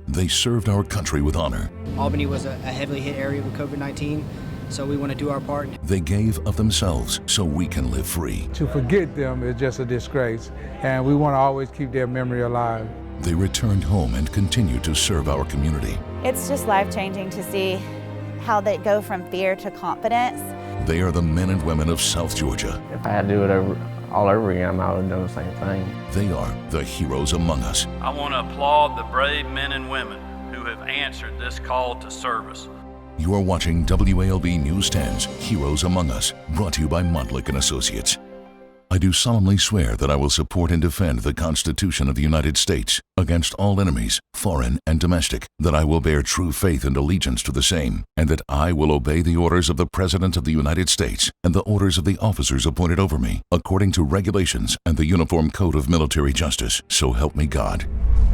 They served our country with honor. Albany was a heavily hit area with COVID-19, so we want to do our part. They gave of themselves so we can live free. To forget them is just a disgrace, and we want to always keep their memory alive. They returned home and continue to serve our community. It's just life-changing to see how they go from fear to confidence. They are the men and women of South Georgia. If I had to do it all over again, I would do the same thing. They are the heroes among us. I want to applaud the brave men and women who have answered this call to service. You are watching WALB News 10's Heroes Among Us, brought to you by Montlick and Associates. I do solemnly swear that I will support and defend the Constitution of the United States against all enemies, foreign and domestic, that I will bear true faith and allegiance to the same, and that I will obey the orders of the President of the United States and the orders of the officers appointed over me, according to regulations and the Uniform Code of Military Justice. So help me God.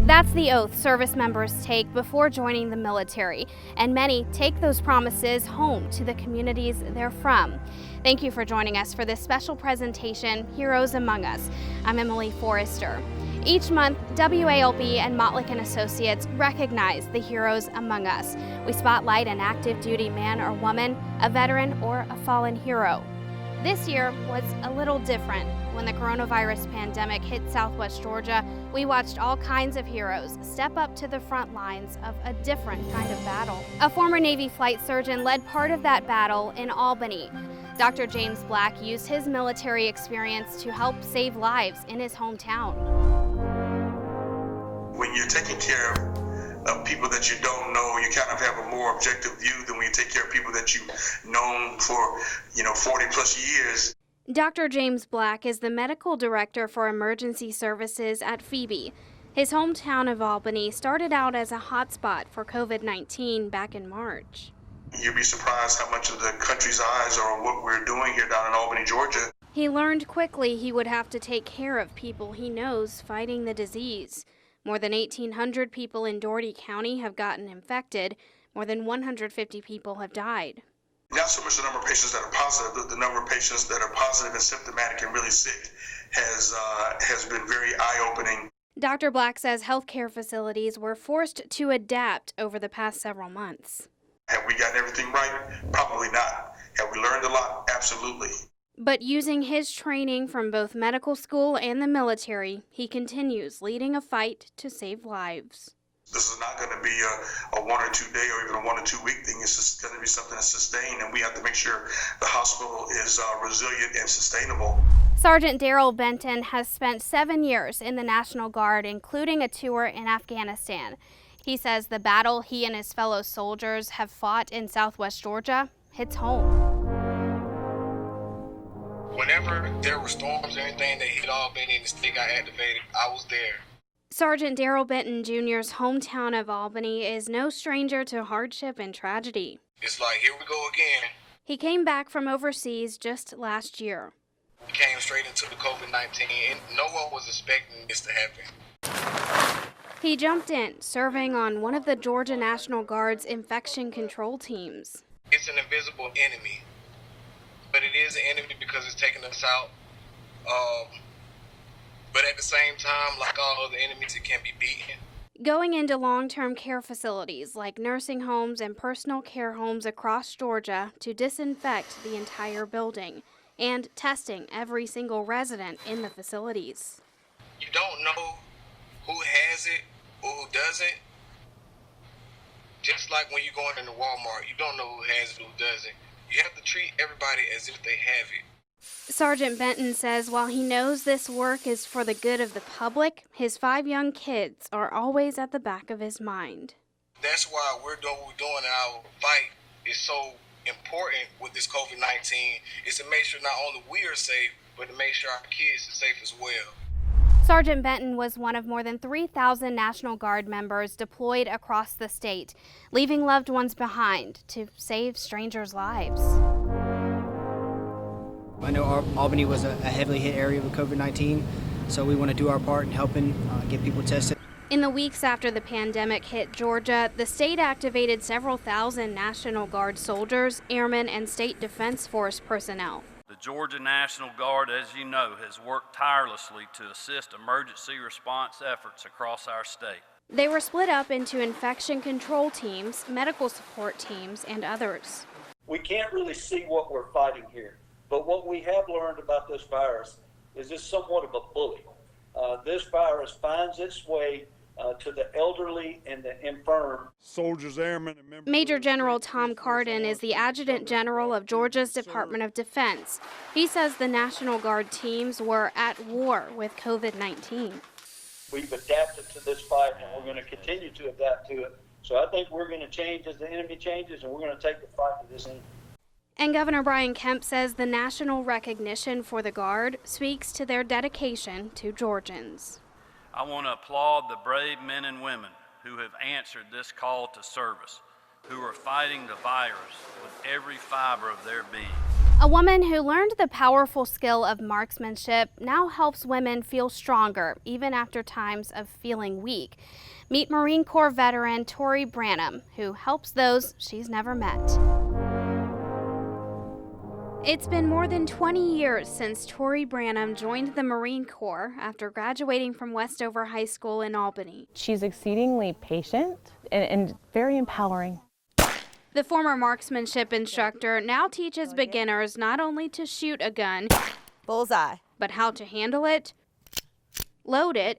That's the oath service members take before joining the military, and many take those promises home to the communities they're from. Thank you for joining us for this special presentation, Heroes Among Us. I'm Emily Forrester. Each month, WALB and Montlick and Associates recognize the heroes among us. We spotlight an active duty man or woman, a veteran, or a fallen hero. This year was a little different. When the coronavirus pandemic hit Southwest Georgia, we watched all kinds of heroes step up to the front lines of a different kind of battle. A former Navy flight surgeon led part of that battle in Albany. Dr. James Black used his military experience to help save lives in his hometown. When you're taking care of people that you don't know, you kind of have a more objective view than when you take care of people that you've known for, 40 plus years. Dr. James Black is the medical director for emergency services at Phoebe. His hometown of Albany started out as a hotspot for COVID-19 back in March. You'd be surprised how much of the country's eyes are on what we're doing here down in Albany, Georgia. He learned quickly he would have to take care of people he knows fighting the disease. More than 1,800 people in Dougherty County have gotten infected. More than 150 people have died. Not so much the number of patients that are positive, the number of patients that are positive and symptomatic and really sick has been very eye-opening. Dr. Black says healthcare facilities were forced to adapt over the past several months. Have we gotten everything right? Probably not. Have we learned a lot? Absolutely. But using his training from both medical school and the military, he continues leading a fight to save lives. This is not going to be a 1 or 2 day or even a 1 or 2 week thing. It's just going to be something that's sustained, and we have to make sure the hospital is resilient and sustainable. Sergeant Daryl Benton has spent 7 years in the National Guard, including a tour in Afghanistan. He says the battle he and his fellow soldiers have fought in Southwest Georgia hits home. Whenever there were storms or anything that hit Albany and the state got activated, I was there. Sergeant Daryl Benton Jr.'s hometown of Albany is no stranger to hardship and tragedy. It's like, here we go again. He came back from overseas just last year. We came straight into the COVID-19, and no one was expecting this to happen. He jumped in, serving on one of the Georgia National Guard's infection control teams. It's an invisible enemy, but it is an enemy because it's taking us out. But at the same time, like all other enemies, it can be beaten. Going into long-term care facilities like nursing homes and personal care homes across Georgia to disinfect the entire building and testing every single resident in the facilities. You don't know who has it or who doesn't. Just like when you're going into Walmart, you don't know who has it or who doesn't. You have to treat everybody as if they have it. Sergeant Benton says while he knows this work is for the good of the public, his 5 young kids are always at the back of his mind. That's why we're doing what we're doing, and our fight is so important with this COVID-19, is to make sure not only we are safe, but to make sure our kids are safe as well. Sergeant Benton was one of more than 3,000 National Guard members deployed across the state, leaving loved ones behind to save strangers' lives. I know Albany was a heavily hit area with COVID-19, so we want to do our part in helping get people tested. In the weeks after the pandemic hit Georgia, the state activated several thousand National Guard soldiers, airmen, and State Defense Force personnel. The Georgia National Guard, as you know, has worked tirelessly to assist emergency response efforts across our state. They were split up into infection control teams, medical support teams, and others. We can't really see what we're fighting here, but what we have learned about this virus is it's somewhat of a bully. This virus finds its way to the elderly and the infirm. Soldiers, airmen, and members. Major General Tom Cardin is the Adjutant General of Georgia's Department of Defense. He says the National Guard teams were at war with COVID-19. We've adapted to this fight, and we're going to continue to adapt to it. So I think we're going to change as the enemy changes, and we're going to take the fight to this end. And Governor Brian Kemp says the national recognition for the Guard speaks to their dedication to Georgians. I want to applaud the brave men and women who have answered this call to service, who are fighting the virus with every fiber of their being. A woman who learned the powerful skill of marksmanship now helps women feel stronger, even after times of feeling weak. Meet Marine Corps veteran Tori Branham, who helps those she's never met. It's been more than 20 years since Tori Branham joined the Marine Corps after graduating from Westover High School in Albany. She's exceedingly patient and very empowering. The former marksmanship instructor now teaches beginners not only to shoot a gun, Bullseye. but how to handle it, load it,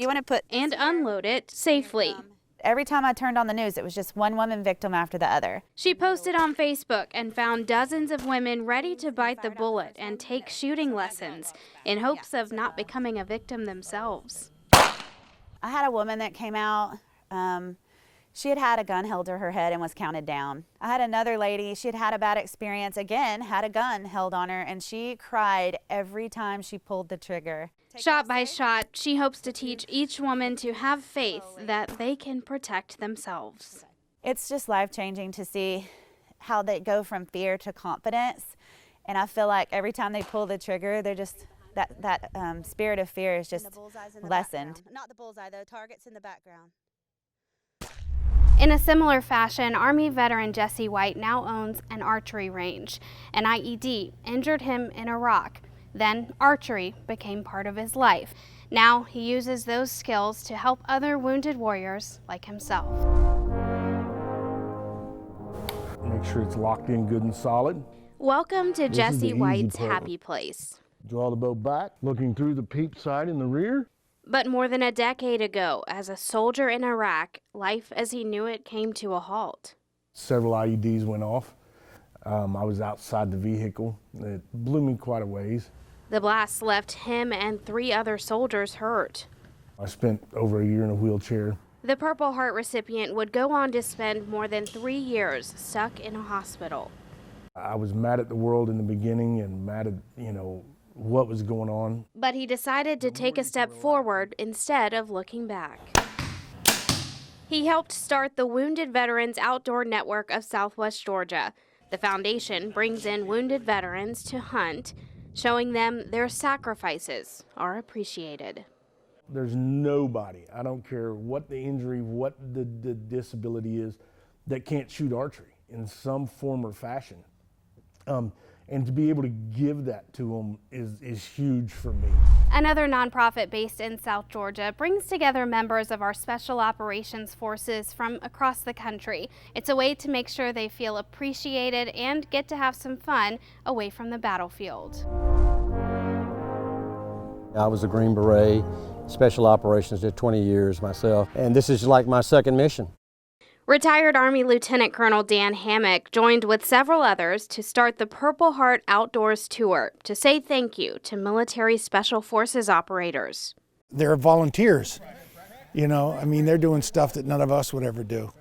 and unload it safely. Every time I turned on the news, it was just one woman victim after the other. She posted on Facebook and found dozens of women ready to bite the bullet and take shooting lessons in hopes of not becoming a victim themselves. I had a woman that came out. She had a gun held to her head and was counted down. I had another lady, she had had a bad experience, again, had a gun held on her, and she cried every time she pulled the trigger. Shot by shot, she hopes to teach each woman to have faith that they can protect themselves. It's just life-changing to see how they go from fear to confidence, and I feel like every time they pull the trigger, they're just, that spirit of fear is just lessened. Not the bullseye, though. Target's in the background. In a similar fashion, Army veteran Jesse White now owns an archery range. An IED injured him in Iraq. Then archery became part of his life. Now he uses those skills to help other wounded warriors like himself. Make sure it's locked in good and solid. Welcome to Jesse White's happy place. Draw the bow back, looking through the peep sight in the rear. But more than a decade ago, as a soldier in Iraq, life as he knew it came to a halt. Several IEDs went off. I was outside the vehicle. It blew me quite a ways. The blast left him and 3 other soldiers hurt. I spent over a year in a wheelchair. The Purple Heart recipient would go on to spend more than 3 years stuck in a hospital. I was mad at the world in the beginning and mad at, what was going on. But he decided to take a step forward instead of looking back. He helped start the Wounded Veterans Outdoor Network of Southwest Georgia. The foundation brings in wounded veterans to hunt, showing them their sacrifices are appreciated. There's nobody, I don't care what the injury, what the disability is, that can't shoot archery in some form or fashion. And to be able to give that to them is huge for me. Another nonprofit based in South Georgia brings together members of our special operations forces from across the country. It's a way to make sure they feel appreciated and get to have some fun away from the battlefield. I was a Green Beret, special operations, did 20 years myself, and this is like my second mission. Retired Army Lieutenant Colonel Dan Hammock joined with several others to start the Purple Heart Outdoors Tour to say thank you to military special forces operators. They're volunteers, they're doing stuff that none of us would ever do.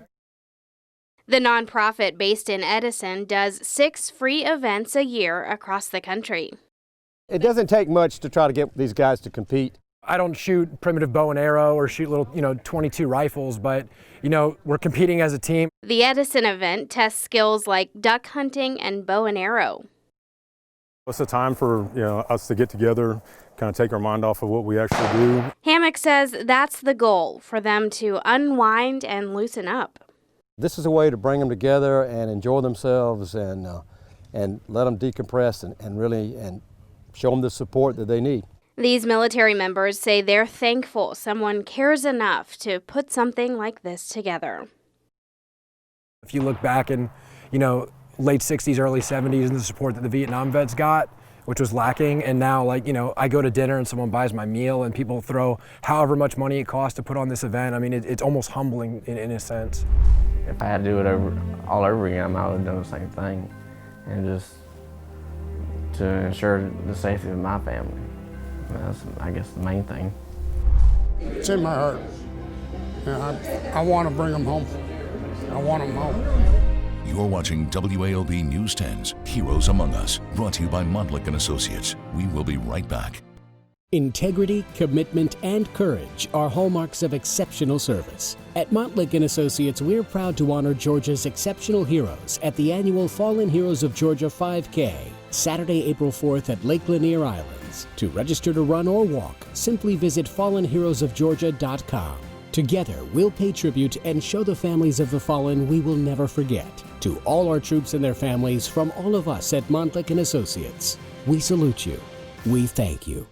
The nonprofit based in Edison does 6 free events a year across the country. It doesn't take much to try to get these guys to compete. I don't shoot primitive bow and arrow or shoot little, 22 rifles, but, we're competing as a team. The Edison event tests skills like duck hunting and bow and arrow. It's a time for, us to get together, kind of take our mind off of what we actually do. Hammock says that's the goal, for them to unwind and loosen up. This is a way to bring them together and enjoy themselves and let them decompress and really show them the support that they need. These military members say they're thankful someone cares enough to put something like this together. If you look back in, late 60s, early 70s, and the support that the Vietnam vets got, which was lacking, and now, I go to dinner and someone buys my meal and people throw however much money it costs to put on this event. I mean, it's almost humbling in a sense. If I had to do it all over again, I would have done the same thing, and just to ensure the safety of my family. That's, I guess, the main thing. It's in my heart. I want to bring them home. I want them home. You're watching WALB News 10's Heroes Among Us, brought to you by Montlick & Associates. We will be right back. Integrity, commitment, and courage are hallmarks of exceptional service. At Montlick & Associates, we're proud to honor Georgia's exceptional heroes at the annual Fallen Heroes of Georgia 5K, Saturday, April 4th at Lake Lanier Islands. To register to run or walk, simply visit fallenheroesofgeorgia.com. Together, we'll pay tribute and show the families of the fallen we will never forget. To all our troops and their families, from all of us at Montlick & Associates, we salute you. We thank you.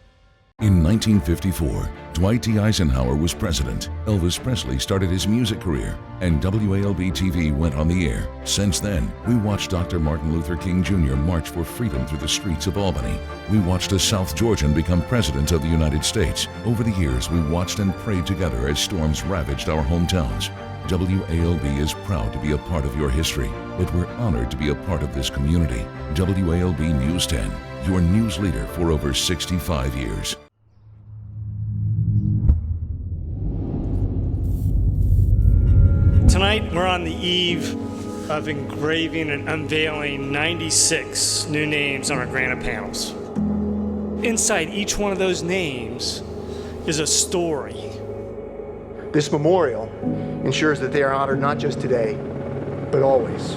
In 1954, Dwight D. Eisenhower was president. Elvis Presley started his music career, and WALB TV went on the air. Since then, we watched Dr. Martin Luther King Jr. march for freedom through the streets of Albany. We watched a South Georgian become president of the United States. Over the years, we watched and prayed together as storms ravaged our hometowns. WALB is proud to be a part of your history, but we're honored to be a part of this community. WALB News 10, your news leader for over 65 years. Tonight, we're on the eve of engraving and unveiling 96 new names on our granite panels. Inside each one of those names is a story. This memorial ensures that they are honored not just today, but always.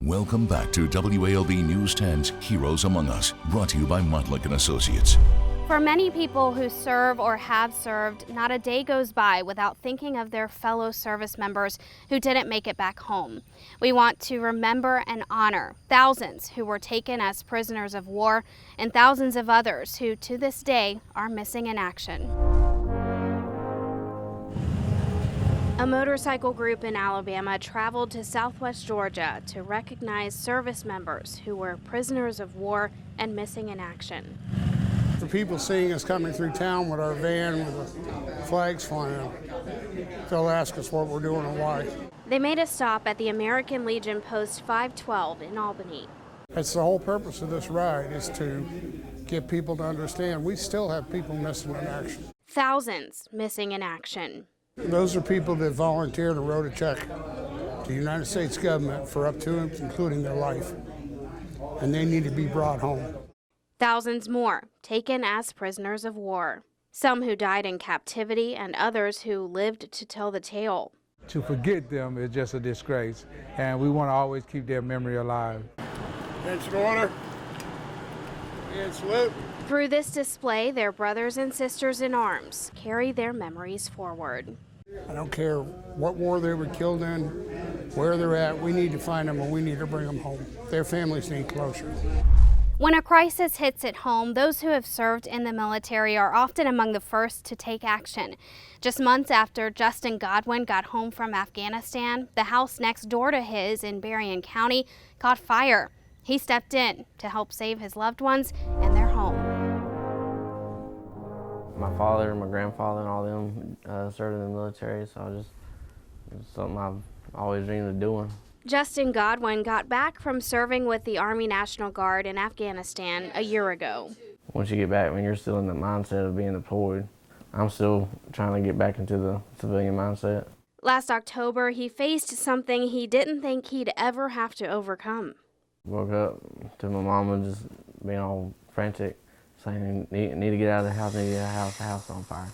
Welcome back to WALB News 10's Heroes Among Us, brought to you by Montlick & Associates. For many people who serve or have served, not a day goes by without thinking of their fellow service members who didn't make it back home. We want to remember and honor thousands who were taken as prisoners of war and thousands of others who to this day are missing in action. A motorcycle group in Alabama traveled to Southwest Georgia to recognize service members who were prisoners of war and missing in action. For people seeing us coming through town with our van with the flags flying, they'll ask us what we're doing and why. They made a stop at the American Legion Post 512 in Albany. That's the whole purpose of this ride, is to get people to understand we still have people missing in action. Thousands missing in action. Those are people that volunteered and wrote a check to the United States government for up to and including their life, and they need to be brought home. Thousands more taken as prisoners of war. Some who died in captivity and others who lived to tell the tale. To forget them is just a disgrace, and we want to always keep their memory alive. Attention order. And salute. Through this display, their brothers and sisters in arms carry their memories forward. I don't care what war they were killed in, where they're at, we need to find them and we need to bring them home. Their families need closure. When a crisis hits at home, those who have served in the military are often among the first to take action. Just months after Justin Godwin got home from Afghanistan, the house next door to his in Berrien County caught fire. He stepped in to help save his loved ones and their home. My father and my grandfather and all them served in the military, so it's something I've always dreamed of doing. Justin Godwin got back from serving with the Army National Guard in Afghanistan a year ago. Once you get back, when you're still in the mindset of being deployed, I'm still trying to get back into the civilian mindset. Last October, he faced something he didn't think he'd ever have to overcome. Woke up to my mama just being all frantic, saying, need to get out of the house, need to get out of the house on fire.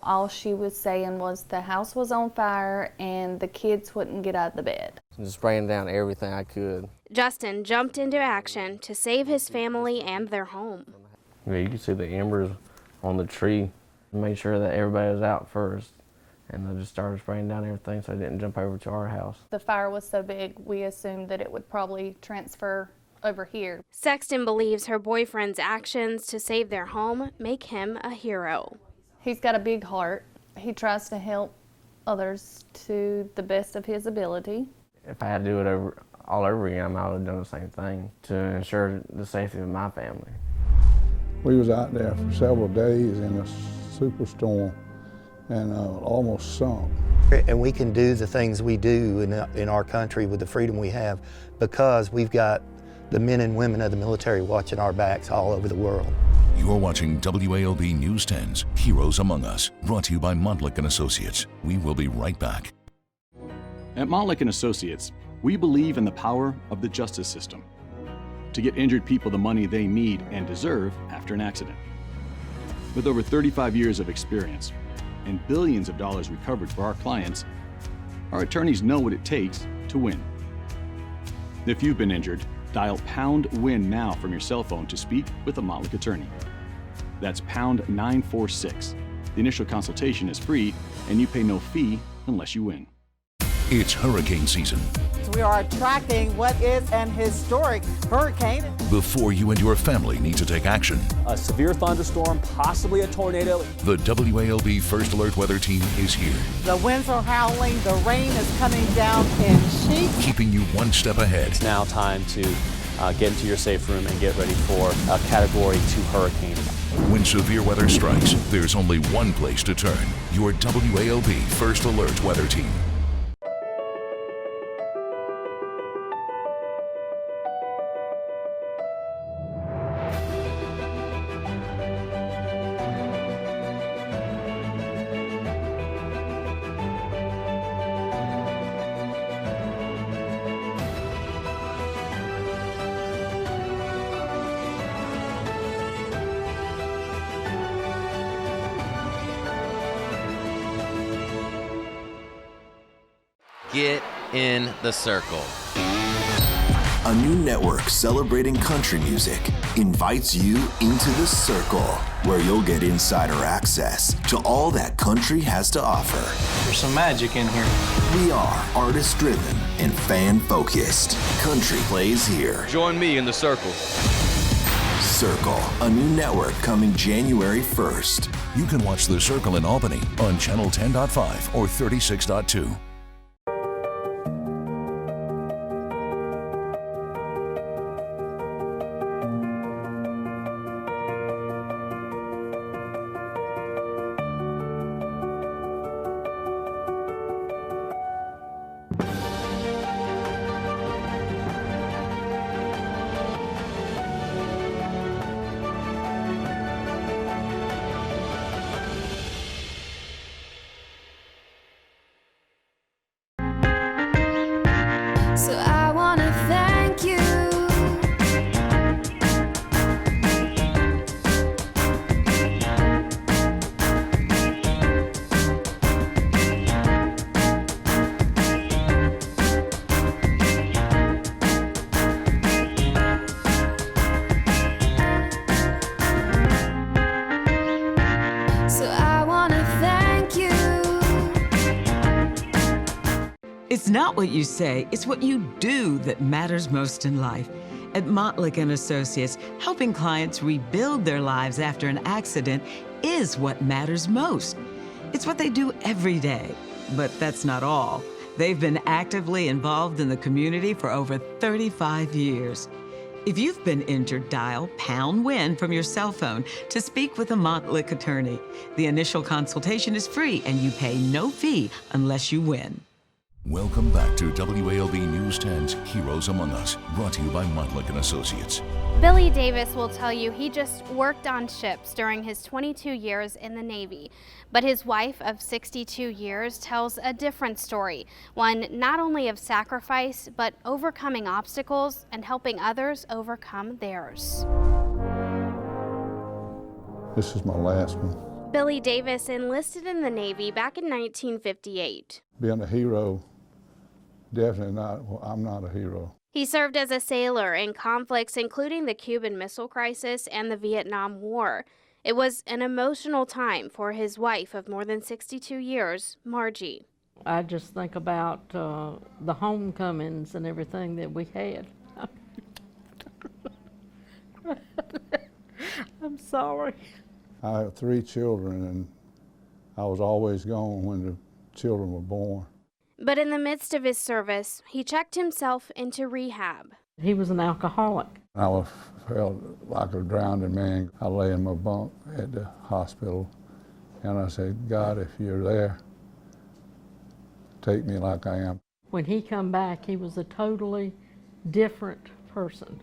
All she was saying was the house was on fire and the kids wouldn't get out of the bed. Just spraying down everything I could. Justin jumped into action to save his family and their home. Yeah, you could see the embers on the tree. Made sure that everybody was out first, and I just started spraying down everything so it didn't jump over to our house. The fire was so big, we assumed that it would probably transfer over here. Sexton believes her boyfriend's actions to save their home make him a hero. He's got a big heart. He tries to help others to the best of his ability. If I had to do it all over again, I would have done the same thing to ensure the safety of my family. We was out there for several days in a superstorm and almost sunk. And we can do the things we do in our country with the freedom we have because we've got the men and women of the military watching our backs all over the world. You're watching WALB News 10's Heroes Among Us, brought to you by Montlick & Associates. We will be right back. At Montlick & Associates, we believe in the power of the justice system to get injured people the money they need and deserve after an accident. With over 35 years of experience and billions of dollars recovered for our clients, our attorneys know what it takes to win. If you've been injured, dial #WIN now from your cell phone to speak with a Montlick attorney. That's #946. The initial consultation is free and you pay no fee unless you win. It's hurricane season. We are tracking what is an historic hurricane. Before you and your family need to take action, a severe thunderstorm, possibly a tornado. The WALB First Alert Weather Team is here. The winds are howling, the rain is coming down in sheets. Keeping you one step ahead. It's now time to get into your safe room and get ready for a Category 2 hurricane. When severe weather strikes, there's only one place to turn. Your WALB First Alert Weather Team. Get in the circle. A new network celebrating country music invites you into the circle, where you'll get insider access to all that country has to offer. There's some magic in here. We are artist-driven and fan-focused. Country plays here. Join me in the circle. Circle, a new network coming January 1st. You can watch The Circle in Albany on Channel 10.5 or 36.2. So I want to thank you. So I want to thank you. It's not what you say, it's what you do that matters most in life. At Montlick & Associates, helping clients rebuild their lives after an accident is what matters most. It's what they do every day. But that's not all. They've been actively involved in the community for over 35 years. If you've been injured, dial #WIN from your cell phone to speak with a Montlick attorney. The initial consultation is free and you pay no fee unless you win. Welcome back to WALB News 10's Heroes Among Us, brought to you by Montlick & Associates. Billy Davis will tell you he just worked on ships during his 22 years in the Navy. But his wife of 62 years tells a different story, one not only of sacrifice, but overcoming obstacles and helping others overcome theirs. This is my last one. Billy Davis enlisted in the Navy back in 1958. Being a hero, definitely not, well, I'm not a hero. He served as a sailor in conflicts including the Cuban Missile Crisis and the Vietnam War. It was an emotional time for his wife of more than 62 years, Margie. I just think about the homecomings and everything that we had. I'm sorry. I have 3 children, and I was always gone when the children were born. But in the midst of his service, he checked himself into rehab. He was an alcoholic. I felt like a drowning man. I lay in my bunk at the hospital, and I said, God, if you're there, take me like I am. When he come back, he was a totally different person.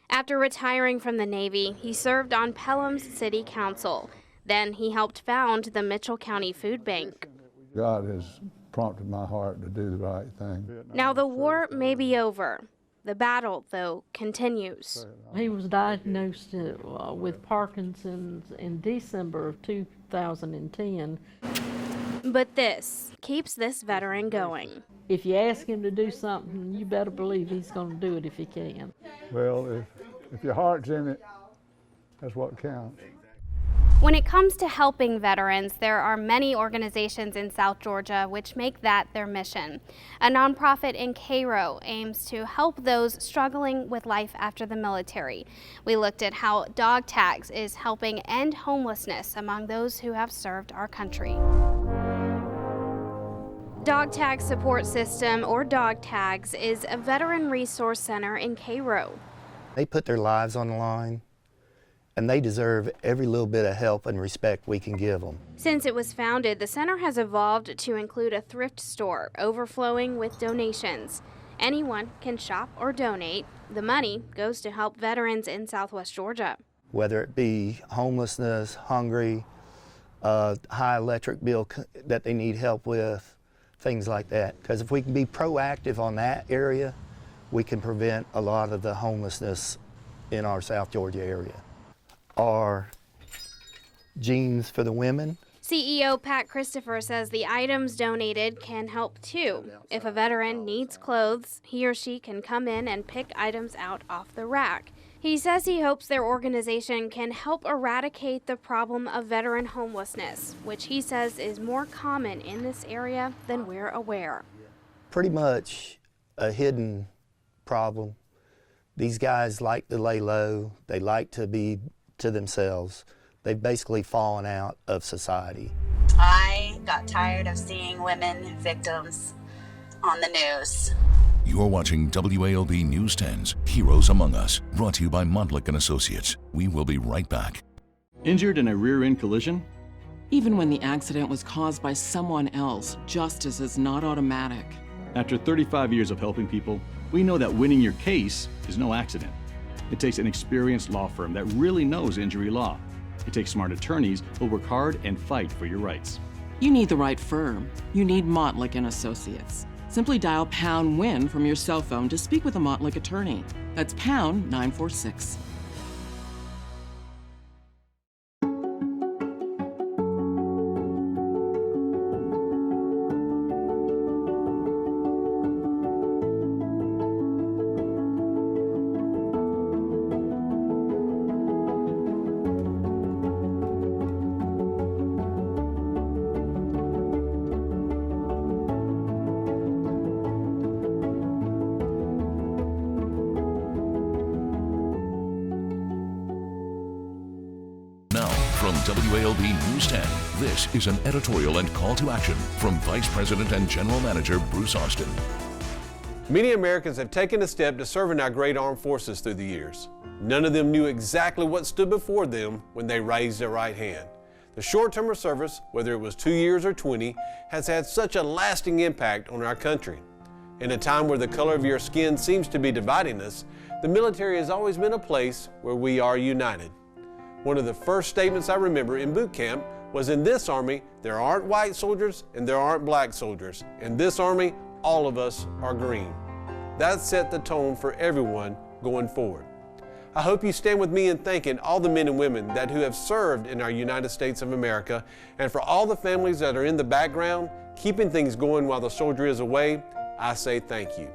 After retiring from the Navy, he served on Pelham's City Council. Then he helped found the Mitchell County Food Bank. God has prompted my heart to do the right thing. Now the war may be over. The battle, though, continues. He was diagnosed with Parkinson's in December of 2010. But this keeps this veteran going. If you ask him to do something, you better believe he's going to do it if he can. Well, if your heart's in it, that's what counts. When it comes to helping veterans, there are many organizations in South Georgia which make that their mission. A nonprofit in Cairo aims to help those struggling with life after the military. We looked at how Dog Tags is helping end homelessness among those who have served our country. Dog Tag Support System, or Dog Tags, is a veteran resource center in Cairo. They put their lives on the line, and they deserve every little bit of help and respect we can give them. Since it was founded, the center has evolved to include a thrift store overflowing with donations. Anyone can shop or donate. The money goes to help veterans in Southwest Georgia. Whether it be homelessness, hungry, high electric bill that they need help with, things like that. Because if we can be proactive on that area, we can prevent a lot of the homelessness in our South Georgia area. Our jeans for the women. CEO Pat Christopher says the items donated can help too. If a veteran needs clothes, he or she can come in and pick items out off the rack. He says he hopes their organization can help eradicate the problem of veteran homelessness, which he says is more common in this area than we're aware. Pretty much a hidden problem. These guys like to lay low. They like to be to themselves. They've basically fallen out of society. I got tired of seeing women victims on the news. You're watching WALB News 10's Heroes Among Us, brought to you by Montlick & Associates. We will be right back. Injured in a rear-end collision? Even when the accident was caused by someone else, justice is not automatic. After 35 years of helping people, we know that winning your case is no accident. It takes an experienced law firm that really knows injury law. It takes smart attorneys who work hard and fight for your rights. You need the right firm. You need Montlick & Associates. Simply dial #WIN from your cell phone to speak with a Montlick attorney. That's #946. WALB News 10, this is an editorial and call to action from Vice President and General Manager Bruce Austin. Many Americans have taken a step to serve in our great armed forces through the years. None of them knew exactly what stood before them when they raised their right hand. The short-term of service, whether it was 2 years or 20, has had such a lasting impact on our country. In a time where the color of your skin seems to be dividing us, the military has always been a place where we are united. One of the first statements I remember in boot camp was, in this Army, there aren't white soldiers and there aren't black soldiers. In this Army, all of us are green. That set the tone for everyone going forward. I hope you stand with me in thanking all the men and women who have served in our United States of America, and for all the families that are in the background, keeping things going while the soldier is away, I say thank you.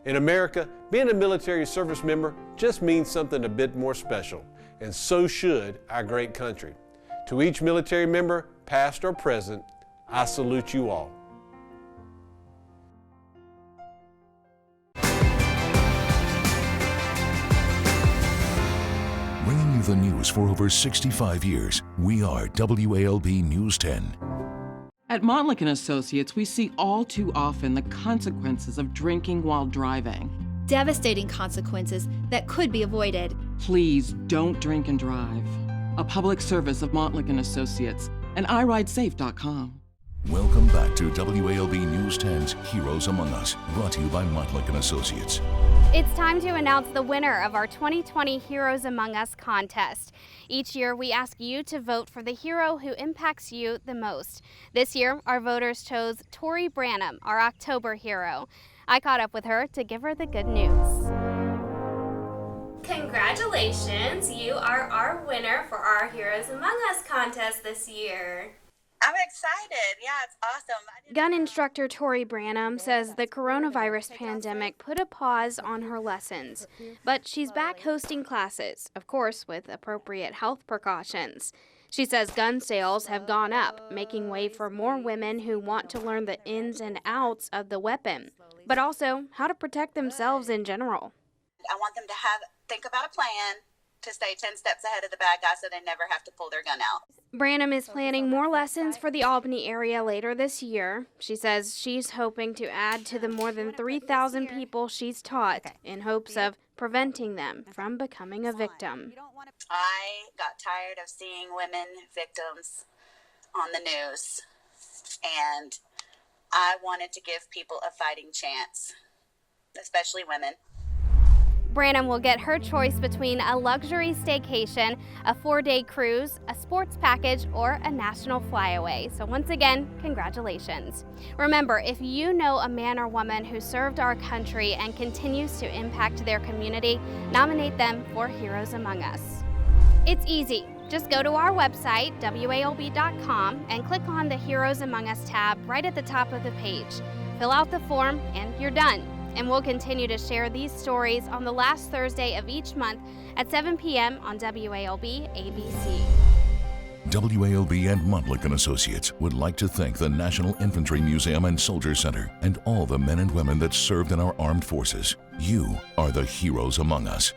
In America, being a military service member just means something a bit more special, and so should our great country. To each military member, past or present, I salute you all. Bringing you the news for over 65 years, we are WALB News 10. At Montlick & Associates, we see all too often the consequences of drinking while driving. Devastating consequences that could be avoided. Please don't drink and drive. A public service of Montlick & Associates and iRideSafe.com. Welcome back to WALB News 10's Heroes Among Us, brought to you by Montlick & Associates. It's time to announce the winner of our 2020 Heroes Among Us contest. Each year, we ask you to vote for the hero who impacts you the most. This year, our voters chose Tori Branham, our October hero. I caught up with her to give her the good news. Congratulations, you are our winner for our Heroes Among Us contest this year. I'm excited. Yeah, it's awesome. Gun instructor Tori Branham says the coronavirus pandemic put a pause on her lessons, but she's back hosting classes, of course with appropriate health precautions. She says gun sales have gone up, making way for more women who want to learn the ins and outs of the weapon, but also how to protect themselves in general. I want them to think about a plan to stay 10 steps ahead of the bad guy so they never have to pull their gun out. Branham is planning more lessons for the Albany area later this year. She says she's hoping to add to the more than 3,000 people she's taught in hopes of preventing them from becoming a victim. I got tired of seeing women victims on the news, and I wanted to give people a fighting chance, especially women. Branham will get her choice between a luxury staycation, a 4-day cruise, a sports package, or a national flyaway. So once again, congratulations. Remember, if you know a man or woman who served our country and continues to impact their community, nominate them for Heroes Among Us. It's easy. Just go to our website, WALB.com, and click on the Heroes Among Us tab right at the top of the page. Fill out the form, and you're done. And we'll continue to share these stories on the last Thursday of each month at 7 p.m. on WALB ABC. WALB and Montlick & Associates would like to thank the National Infantry Museum and Soldier Center and all the men and women that served in our armed forces. You are the heroes among us.